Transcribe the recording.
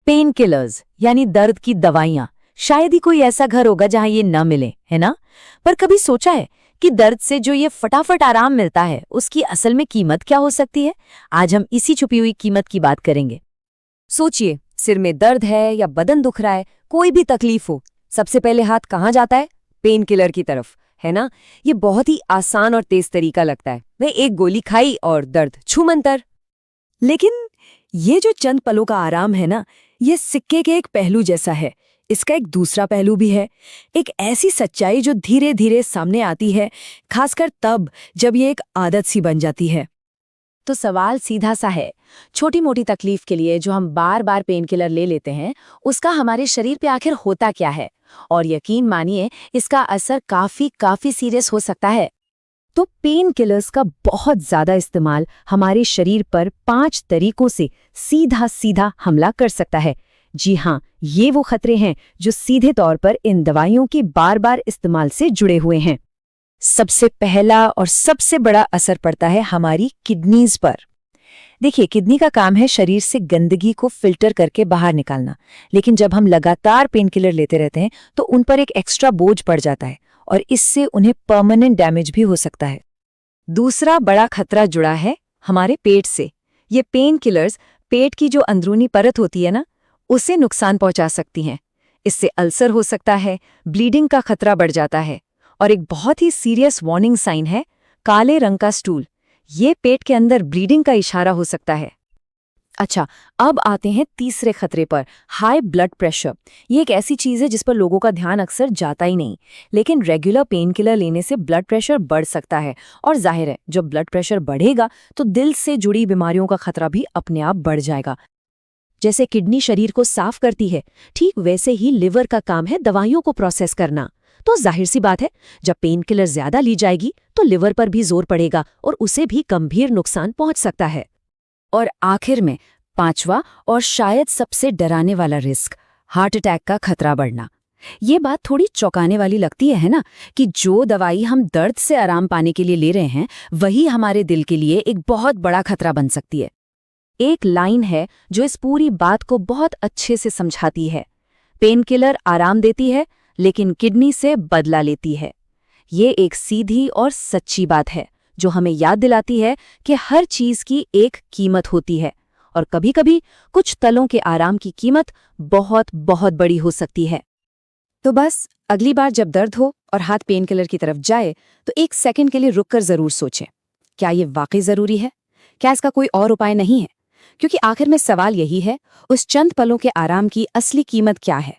Pain killers यानी दर्द की दवाइयां। शायद ही कोई ऐसा घर होगा जहां ये न मिले, है ना? पर कभी सोचा है कि दर्द से जो ये फटाफट आराम मिलता है उसकी असल में कीमत क्या हो सकती है? आज हम इसी छुपी हुई कीमत की बात करेंगे। सोचिए, सिर में दर्द है या बदन दुख रहा है, कोई भी तकलीफ हो, सबसे पहले हाथ कहाँ जाता है? पेन किलर की तरफ, है ना? ये बहुत ही आसान और तेज तरीका लगता है। वह एक गोली खाई और दर्द छूमंतर। लेकिन ये जो चंद पलों का आराम है ना, ये सिक्के के एक पहलू जैसा है। इसका एक दूसरा पहलू भी है, एक ऐसी सच्चाई जो धीरे धीरे सामने आती है, खासकर तब जब ये एक आदत सी बन जाती है। तो सवाल सीधा सा है, छोटी मोटी तकलीफ के लिए जो हम बार बार पेन किलर ले लेते हैं, उसका हमारे शरीर पे आखिर होता क्या है? और यकीन मानिए, इसका असर काफी सीरियस हो सकता है। तो पेन किलर्स का बहुत ज्यादा इस्तेमाल हमारे शरीर पर 5 तरीकों से सीधा सीधा हमला कर सकता है। जी हाँ, ये वो खतरे हैं जो सीधे तौर पर इन दवाइयों के बार बार इस्तेमाल से जुड़े हुए हैं। सबसे पहला और सबसे बड़ा असर पड़ता है हमारी किडनीज पर। देखिए, किडनी का काम है शरीर से गंदगी को फिल्टर करके बाहर निकालना, लेकिन जब हम लगातार पेन किलर लेते रहते हैं तो उन पर एक एक्स्ट्रा बोझ पड़ जाता है और इससे उन्हें परमानेंट डैमेज भी हो सकता है। दूसरा बड़ा खतरा जुड़ा है हमारे पेट से। ये पेन किलर्स पेट की जो अंदरूनी परत होती है ना, उसे नुकसान पहुंचा सकती हैं। इससे अल्सर हो सकता है, ब्लीडिंग का खतरा बढ़ जाता है। और एक बहुत ही सीरियस वार्निंग साइन है काले रंग का स्टूल। ये पेट के अंदर ब्लीडिंग का इशारा हो सकता है। अच्छा, अब आते हैं तीसरे खतरे पर, हाई ब्लड प्रेशर। ये एक ऐसी चीज़ है जिस पर लोगों का ध्यान अक्सर जाता ही नहीं, लेकिन रेगुलर पेन किलर लेने से ब्लड प्रेशर बढ़ सकता है। और जाहिर है, जब ब्लड प्रेशर बढ़ेगा तो दिल से जुड़ी बीमारियों का खतरा भी अपने आप बढ़ जाएगा। जैसे किडनी शरीर को साफ करती है, ठीक वैसे ही लिवर का काम है दवाइयों को प्रोसेस करना। तो जाहिर सी बात है, जब पेन किलर ज्यादा ली जाएगी तो लिवर पर भी जोर पड़ेगा और उसे भी गंभीर नुकसान पहुंच सकता है। और आखिर में पांचवा और शायद सबसे डराने वाला रिस्क, हार्ट अटैक का खतरा बढ़ना। ये बात थोड़ी चौंकाने वाली लगती है ना, कि जो दवाई हम दर्द से आराम पाने के लिए ले रहे हैं, वही हमारे दिल के लिए एक बहुत बड़ा खतरा बन सकती है। एक लाइन है जो इस पूरी बात को बहुत अच्छे से समझाती है, पेन किलर आराम देती है लेकिन किडनी से बदला लेती है। ये एक सीधी और सच्ची बात है जो हमें याद दिलाती है कि हर चीज की एक कीमत होती है, और कभी-कभी कुछ तलों के आराम की कीमत बहुत बहुत बड़ी हो सकती है। तो बस अगली बार जब दर्द हो और हाथ पेन किलर की तरफ जाए तो एक सेकंड के लिए रुककर जरूर सोचें, क्या ये वाकई जरूरी है? क्या इसका कोई और उपाय नहीं है? क्योंकि आखिर में सवाल यही है, उस चंद पलों के आराम की असली कीमत क्या है?